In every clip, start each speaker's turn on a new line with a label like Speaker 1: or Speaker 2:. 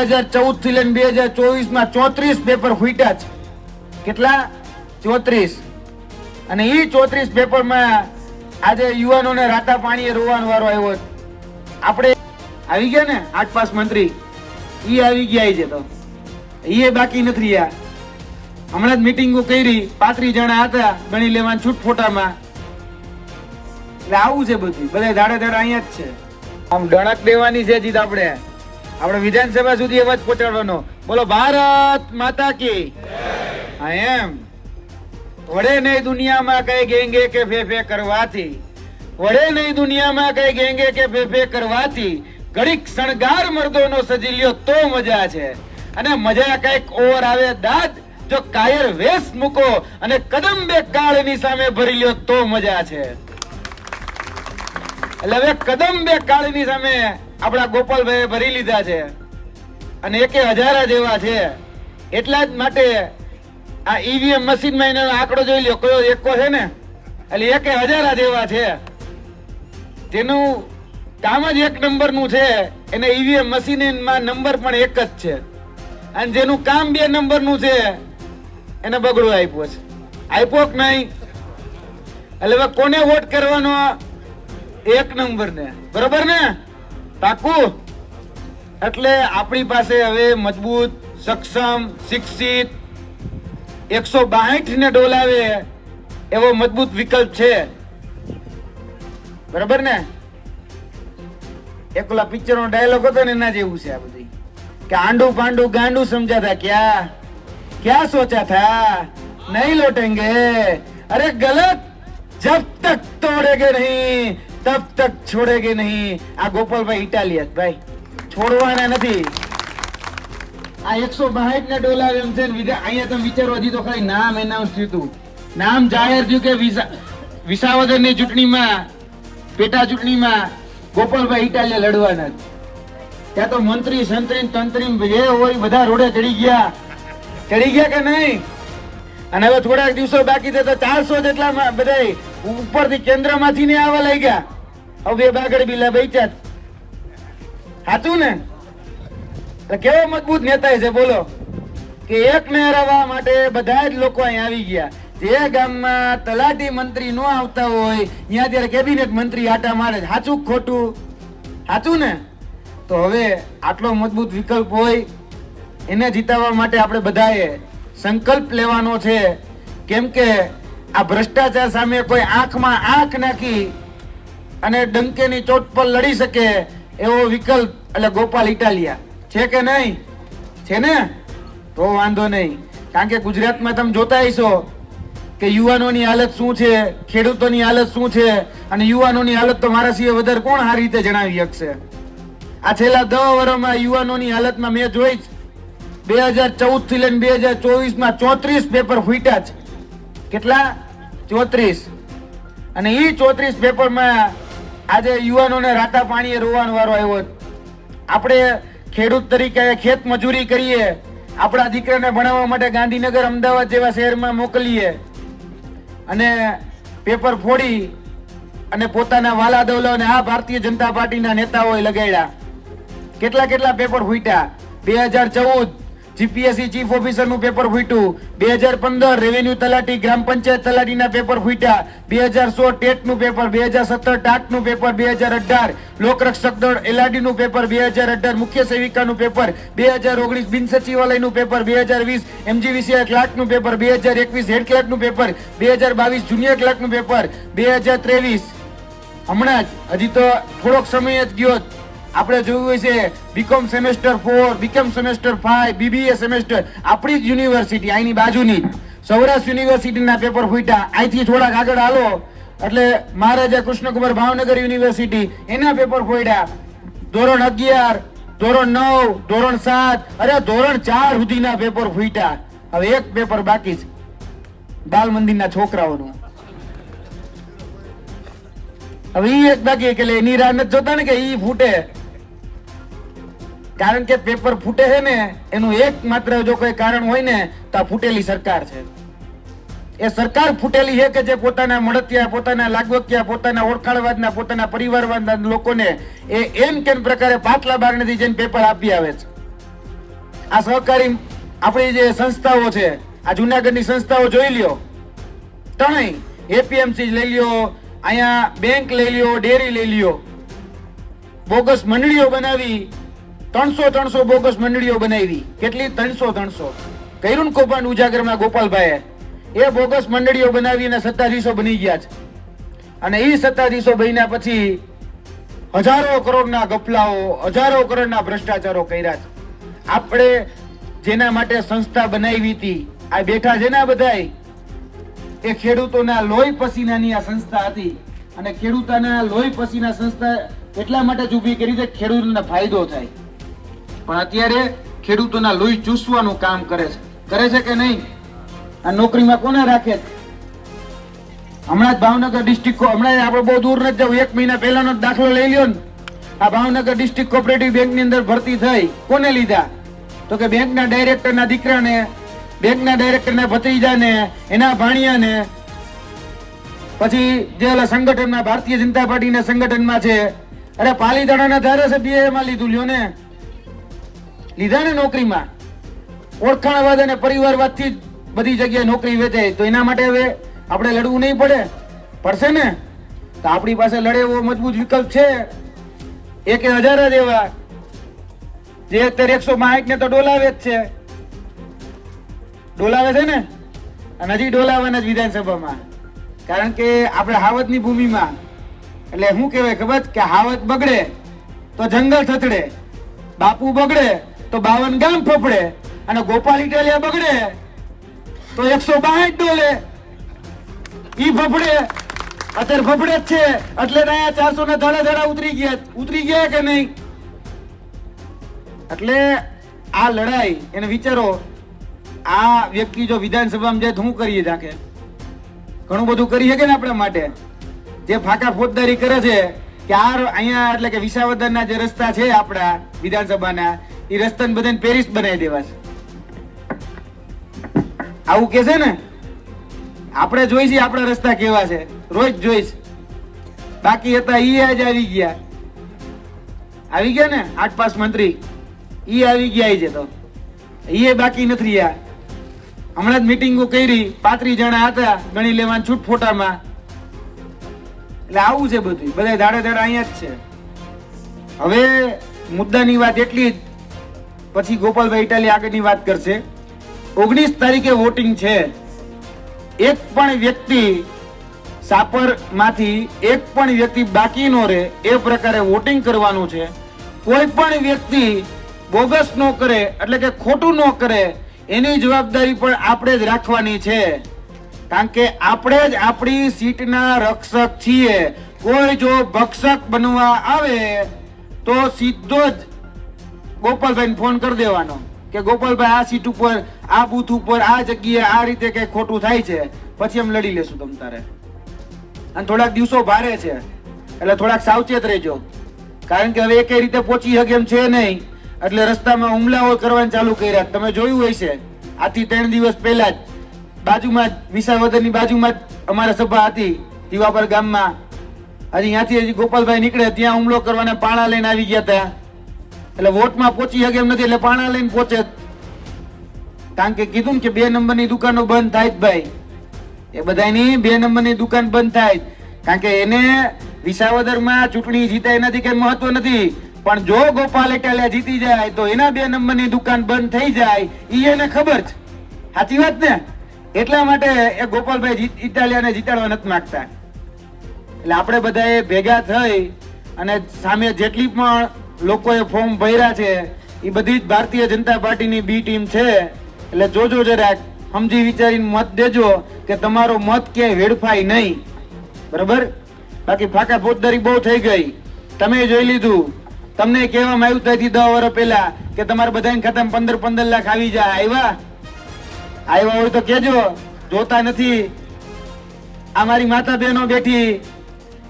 Speaker 1: 2014 થી લઈને 2024 માં 34 પેપર ફૂટ્યા છે. કેટલા? 34. અને ઈ 34 પેપરમાં આજે યુવાનોને રાતા પાણીએ રોવાનો વારો આવ્યો. આપણે આવી ગયા ને 8 પાસ મંત્રી, ઈ આવી ગયા છે, તો ઈ બાકી નથી રહ્યા. હમણાં જ મીટિંગો કરી, 35 જણા હતા ગણી લેવાના છૂટ ફોટામાં. એટલે આવું છે બધું, બધા દાડે દાડે અહીંયા જ છે. આમ ડણક દેવાની છે જીત. આપણે વિધાનસભા સુધી અવાજ પહોંચાડવાનો. બોલો ભારત માતા કી. હા એમ વડે નહીં દુનિયામાં કઈ ગેંગે કે ફેફે કરવાથી, વડે નહીં દુનિયામાં કઈ ગેંગે કે ફેફે કરવાથી, ઘડીક શણગાર મર્દોનો સજી લ્યો તો મજા છે. અને મજા કઈક ઓર આવે દાદ, જો કાયર વેશ મૂકો અને કદમ બે કાળની સામે ભરી લ્યો તો મજા છે. એટલે હવે કદમ બે કાળની સામે આપણા ગોપાલભાઈ ભરી લીધા છે અને 1000 જેવા છે. એટલા જ માટે આ ઈવીએમ મશીનમાં એનો આંકડો જોઈ લ્યો, કયો એકો છે ને, એટલે 1000 જેવા છે. તેનું કામ જ 1 નંબરનું છે. એને ઈવીએમ મશીનમાં નંબર પણ 1 જ છે. અને જેનું કામ 2 નંબરનું છે એને બગડો આપ્યો છે. આપ્યો કે નહીં? એટલે હવે કોને વોટ કરવાનો? 1 નંબર ને, બરોબર ને? પાકું? એટલે આપણી પાસે હવે મજબૂત, સક્ષમ, શિક્ષિત 162 ને ડોલાવે એવો મજબૂત વિકલ્પ છે. બરાબર ને? એકલા પિક્ચર નો ડાયલોગ હતો ને એના જેવું છે આ બધું, કે આંડू पांडू गांडू समझा था क्या, क्या सोचा था, नहीं लौटेंगे. अरे गलत, जब तक तोड़ेंगे नहीं तब तक छोड़ेंगे नहीं. આ ગોપાલભાઈ ઇટાલિયન ભાઈ, છોડવાના નથી. આ 162 ને ડોલાર એમ છે. અહીંયા તમે વિચારો, હજી તો ખાલી નામ એનાઉન્સ થયું હતું, નામ જાહેર થયું કે વિસાવદર ની ચૂંટણીમાં, પેટા ચૂંટણીમાં ગોપાલભાઈ ઇટાલિયા લડવાના. ત્યાં તો મંત્રી સંત્રી તંત્રી જે હોય બધા રોડે ચડી ગયા કે નહીં? અને હવે થોડાક દિવસો બાકી છે તો 400 જેટલા બધા ઉપરથી કેન્દ્રમાંથી ને આવવા લઈ ગયા. હવે 2 બાગડ બિલા બેચ્યા. સાચું ને? કેવો મજબૂત નેતા છે બોલો, કે એકને હરાવવા માટે બધા જ લોકો અહીં આવી ગયા. જે ગામમાં તલાટી મંત્રી નો આવતા હોય ત્યાં ત્યારે કેબિનેટ મંત્રી આટા મારે. સાચું ખોટું? સાચું ને? તો હવે આટલો મજબૂત વિકલ્પ હોય એને જીતાવવા માટે આપણે બધાએ સંકલ્પ લેવાનો છે. કેમ કે આ ભ્રષ્ટાચાર સામે કોઈ આંખમાં આંખ નાખી અને ડંકેની ચોટ પર લડી શકે એવો વિકલ્પ એટલે ગોપાલ ઇટાલિયા છે કે નહીં? છે ને? તો વાંધો નહીં. કારણ કે ગુજરાતમાં તમે જોતા હશો કે યુવાનોની હાલત શું છે, ખેડૂતોની હાલત શું છે. અને યુવાનોની હાલત તો મારા સિવાય વધારે કોણ સારી રીતે જણાવી શકશે? આ છેલ્લા 10 વર્ષમાં યુવાનોની હાલતમાં મેં જોઈ 2014 થી લઈને 2024 માં 34 પેપર ફૂટ્યા છે. કેટલા? 34. અને ઈ 34 પેપરમાં આજે યુવાનોને રાતા પાણીએ રોવાનો વારો આવ્યો. આપણે ખેડૂત તરીકે ખેત મજૂરી કરીએ, આપણા દીકરાને ભણાવવા માટે ગાંધીનગર, અમદાવાદ જેવા શહેરમાં મોકલીએ અને પેપર ફોડી અને પોતાના વાલા દવલાને આ ભારતીય જનતા પાર્ટીના નેતાઓએ લગાડ્યા. કેટલા પેપર ફૂટ્યા? 2014 જીપીએસસી ચીફ ઓફિસર નું પેપર ફૂટ્યું. 2015 રેવન્યુ તલાટી, ગ્રામ પંચાયત તલાટીના પેપર ફૂટ્યા. 2016 ટેટ નું પેપર, 2017 ટાટ નું પેપર, 2018 લોકરક્ષક દળ એલઆરડી નું પેપર, 2018 મુખ્ય સેવિકા નું પેપર, 2019 બિન સચિવાલય નું પેપર, 2020 એમજીવીસીઆઈ ક્લાર્ક નું પેપર, 2021 હેડ ક્લાર્ક નું પેપર, 2022 જુનિયર ક્લાર્ક નું પેપર, 2023 હમણાં જ, હજી તો થોડોક સમય જ ગયો, આપણે જોયું છે BCom semester 4, BCom semester 5, BBA semester. આપણી જ યુનિવર્સિટી અહીંની બાજુની સૌરાષ્ટ્ર યુનિવર્સિટીના પેપર ફૂટ્યા. અહીંથી થોડાક આગળ હાલો એટલે મહારાજા કૃષ્ણકુમાર ભાવનગર યુનિવર્સિટી, એના પેપર ફૂટ્યા. ધોરણ 11, ધોરણ 9, ધોરણ 7, અરે ધોરણ 4 સુધીના પેપર ફૂટ્યા. હવે એક પેપર બાકી છે બાલ મંદિરના છોકરાઓનું. હવે ઈ એક બાકી કે એની રાહ નથી જોતા ને કે ઈ ફૂટે. કારણ કે પેપર ફૂટે છે ને એનું એકમાત્ર જો કોઈ કારણ હોય ને તો આ ફૂટેલી સરકાર છે. એ સરકાર ફૂટેલી છે કે જે પોતાના મળતિયા, પોતાના લાગવકિયા, પોતાના ઓળખાણવાદના, પોતાના પરિવારવાદના લોકોને એ એમ કેમ પ્રકારે પાટલા બારણેથી જઈને પેપર આપી આવે છે. આ સહકારી આપણી જે સંસ્થાઓ છે, આ જુનાગઢની સંસ્થાઓ જોઈ લ્યો, ત્રણેય એપીએમસી લઈ લ્યો, અહીંયા બેંક લઈ લ્યો, ડેરી લઈ લ્યો, બોગસ મંડળીઓ બનાવી, 300 બોગસ મંડળીઓ બનાવી. કેટલી? 300 કર્યું ને કૌભાંડ ઉજાગરમાં ગોપાલભાઈએ. એ બોગસ મંડળીઓ બનાવીને સત્તાધીશો બની ગયા છે. અને એ સત્તાધીશો બન્યા પછી હજારો કરોડના ગફલાઓ, હજારો કરોડના ભ્રષ્ટાચારો કર્યા છે. આપણે જેના માટે સંસ્થા બનાવી હતી, આ બેઠા છે ને બધાય, એ ખેડૂતોના લોહી પસીનાની આ સંસ્થા હતી. અને ખેડૂતોના લોહી પસીના સંસ્થા એટલા માટે જ ઊભી કરી છે ખેડૂતોને ફાયદો થાય. પણ અત્યારે ખેડૂતોના લોહી ચૂસવાનું કામ કરે છે કે નહીં? આ નોકરીમાં કોને રાખે? હમણાં જ ભાવનગર ડિસ્ટ્રિક્ટ, હમણાં આપણે બહુ દૂર નથી જવું, 1 મહિના પહેલાનો દાખલો લઈ લ્યો ને. આ ભાવનગર ડિસ્ટ્રિક્ટ કોઓપરેટિવ બેંકની અંદર ભરતી થઈ, કોને લીધા? તો કે બેંકના ડાયરેક્ટરના દીકરાને, બેંકના ડાયરેક્ટરના ભત્રીજાને, એના ભાણિયાને, પછી જે ઓલા સંગઠનમાં ભારતીય જનતા પાર્ટીના સંગઠનમાં છે, અરે પાલીતાણાના ધારાસભ્ય એમાં લીધું, લ્યો ને, લીધા ને નોકરીમાં. ઓળખાણવાદ અને પરિવારવાદથી જ બધી જગ્યાએ નોકરી વેચાય. તો એના માટે હવે આપણે લડવું નહીં પડશે ને? તો આપણી પાસે લડે એવો મજબૂત વિકલ્પ છે. એક હજાર જ એવા જે અત્યારે 162 ને તો ડોલાવે જ છે, ડોલાવે છે ને, અને હજી ડોલાવાના જ વિધાનસભામાં. કારણ કે આપણે હાવતની ભૂમિમાં, એટલે શું કહેવાય ખબર? કે હાવત બગડે તો જંગલ થથડે, બાપુ બગડે તો 52 ગામ ફફડે, અને ગોપાલ ઇટાલિયા બગડે તો 162 ડોલે. ઈ ફફડે, અત્યારે ફફડે જ છે. એટલે અહીંયા 400 ના ધડા ઉતરી ગયા કે નહીં? એટલે આ લડાઈ, એને વિચારો, આ વ્યક્તિ જો વિધાનસભામાં જાય તો શું કરીએ? જાકે ઘણું બધું કરી શકે ને આપણા માટે. જે ફાકા ફોજદારી કરે છે કે આ અહીંયા, એટલે કે વિસાવદરના જે રસ્તા છે આપણા વિધાનસભાના, એ રસ્તાને બધાને પેરિસ બનાવી દેવા છે. આવું કે છે ને? આપણે જોઈશી આપણા રસ્તા કેવા છે, રોજ જોઈશ. બાકી હતા ઈ આજ આવી ગયા ને 8 પાસ મંત્રી, ઈ આવી ગયા છે. તો ઈ બાકી નથી રહ્યા. હમણાં જ મીટિંગો કરી, 35 જણા હતા ગણી લેવાનું છૂટ ફોટામાં. એટલે આવું છે બધું, બધા દાડે અહીંયા જ છે. હવે મુદ્દાની વાત એટલી જ, પછી ગોપાલભાઈ ઇટાલિયા આગળની વાત કરશે. 19 તારીખે વોટિંગ છે. એક પણ વ્યક્તિ સાપર માંથી એક પણ વ્યક્તિ બાકી નો રહે એ પ્રકારે વોટિંગ કરવાનું છે. કોઈ પણ વ્યક્તિ બોગસ નો કરે, એટલે કે ખોટું નો કરે, એની જવાબદારી પણ આપણે જ રાખવાની છે. કારણ કે આપણે જ આપણી સીટના રક્ષક છીએ. કોઈ જો ભક્ષક બનવા આવે તો સીધો જ ગોપાલભાઈને ફોન કરી દેવાનો કે ગોપાલભાઈ આ સીટ ઉપર, આ બૂથ ઉપર, આ જગ્યાએ આ રીતે કઈ ખોટું થાય છે, પછી અમે લડી લેશું તમ તારે. અને થોડાક દિવસો ભારે છે, એટલે થોડાક સાવચેત રહેજો. કારણ કે હવે એ કઈ રીતે પહોંચી શકે એમ છે નહીં. એટલે રસ્તામાં હુમલાઓ કરવાનું ચાલુ કર્યા. તમે જોયું હશે, આથી 3 દિવસ પહેલા જ બાજુમાં જ, વિસાવદરની બાજુમાં જ અમારા સભા હતી દીવાપર ગામમાં. હજી ગોપાલભાઈ નીકળે ત્યાં હુમલો કરવાના પાણા લઈને આવી ગયા હતા. એટલે વોટમાં પહોંચી શકે એમ નથી, એટલે પાણા લઈને પહોંચે. કારણ કે કીધું ને કે 2 નંબરની દુકાનો બંધ થાય જ ભાઈ. એ બધાની 2 નંબરની દુકાન બંધ થાય. કારણ કે એને વિસાવદરમાં ચૂંટણી જીતાય એનાથી કઈ મહત્વ નથી, પણ જો ગોપાલ ઇટાલિયા જીતી જાય તો એના 2 નંબરની દુકાન બંધ થઈ જાય, ઈ એને ખબર છે. સાચી વાત ને? એટલા માટે એ ગોપાલભાઈ ઇટાલિયાને જીતાડવા નથી માંગતા. એટલે આપણે બધાએ ભેગા થઈ અને સામે જેટલી પણ લોકોએ ફોર્મ ભર્યા છે એ બધી જ ભારતીય જનતા પાર્ટીની બી ટીમ છે. એટલે જોજો જરાક, સમજી વિચારીને મત દેજો કે તમારો મત ક્યાંય વેડફાય નહીં. બરાબર? બાકી ફાકા ફોજદારી બહુ થઈ ગઈ, તમે જોઈ લીધું. તમને કહેવામાં આવ્યું ત્યાંથી 10 વર્ષ પહેલા કે તમારે બધાના ખાતામાં 15 લાખ આવી જાય. આવ્યા હોય તો કેજો, જોતા નથી. આ મારી માતા બહેનો બેઠી,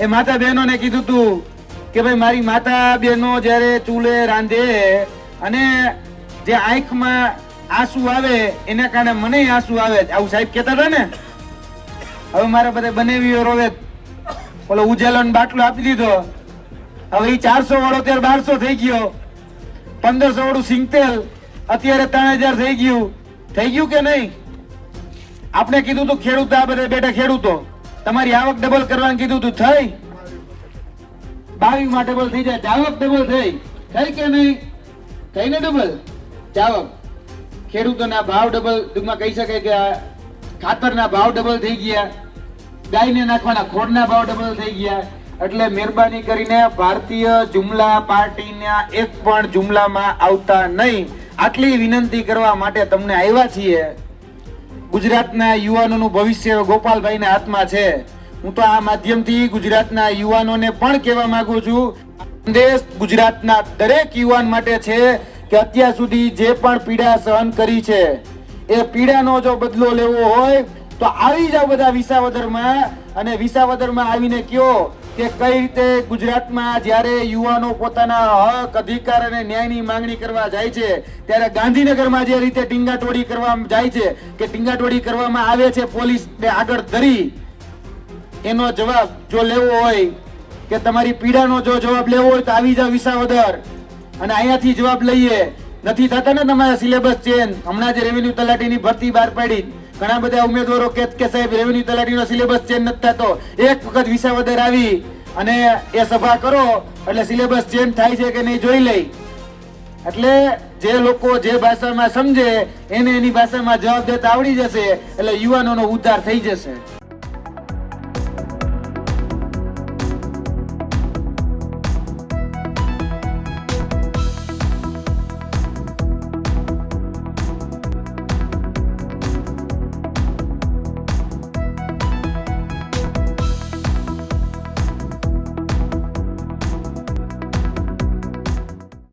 Speaker 1: એ માતા બહેનોને કીધું તું કે ભાઈ મારી માતા બહેનો જયારે ચૂલે રાંધે અને જે આંખમાં આંસુ આવે એના કારણે મને આંસુ આવે. આવું સાહેબ કહેતા હતા ને. હવે મારા બધા બનેવીઓ રોવે, ઓલો ઉજાલાનો બાટલો આપી દીધો. હવે એ 400 વાળો ત્યારે 1200 થઈ ગયો, 1500 વાળું સિંગતેલ અત્યારે 3000 થઈ ગયું કે નહીં? આપણે કીધું તું ખેડૂત, આ બધા બેટા ખેડૂતો, તમારી આવક ડબલ કરવાનું કીધું તું, થઈ? 22 માં ડબલ થઈ જાય, આવક ડબલ થઈ કે નહીં? થઈ ને ડબલ આવક. ખેડૂતોના ભાવ ડબલ, ટૂંકમાં કહી શકાય કે ખાતરના ભાવ ડબલ થઈ ગયા, ગાયને નાખવાના ખોળના ભાવ ડબલ થઈ ગયા. એટલે મહેરબાની કરીને ભારતીય જુમલા પાર્ટીના એક પણ જુમલામાં આવતા નહીં, આટલી વિનંતી કરવા માટે તમને આવ્યા છીએ. ગુજરાતના યુવાનોનું ભવિષ્ય ગોપાલભાઈના હાથમાં છે. હું તો આ માધ્યમથી ગુજરાતના યુવાનોને પણ કહેવા માંગુ છું, સંદેશ ગુજરાતના દરેક યુવાન માટે છે કે અત્યાર સુધી જે પણ પીડા સહન કરી છે એ પીડાનો જો બદલો લેવો હોય તો આવી જાવ બધા વિસાવદરમાં, અને વિસાવદરમાં આવીને કયો કે કઈ રીતે ગુજરાતમાં જ્યારે યુવાનો પોતાના હક, અધિકાર અને ન્યાયની માંગણી કરવા જાય છે ત્યારે ગાંધીનગરમાં જે રીતે ટીંગાટોળી કરવામાં જાય છે કે ટીંગાટોળી કરવામાં આવે છે પોલીસને આગળ ધરી, એનો જવાબ જો લેવો હોય કે તમારી પીડાનો જો જવાબ લેવો હોય તો આવી જાવ વિસાવદર અને અહીંયાથી જવાબ લઈએ. નથી થતા ને તમારા સિલેબસ ચેન્જ. હમણાં જે રેવન્યુ તલાટીની ભરતી બહાર પાડી, ઘણા બધા ઉમેદવારો કે સાહેબ રેવન્યુ તલાટીનો સિલેબસ ચેન્જ નથી થતો. એક વખત વિસાવદર આવી અને એ સભા કરો એટલે સિલેબસ ચેન્જ થાય છે કે નહીં જોઈ લઈ. એટલે જે લોકો જે ભાષામાં સમજે એને એની ભાષામાં જવાબ દેતા આવડી જશે એટલે યુવાનોનો ઉદ્ધાર થઈ જશે.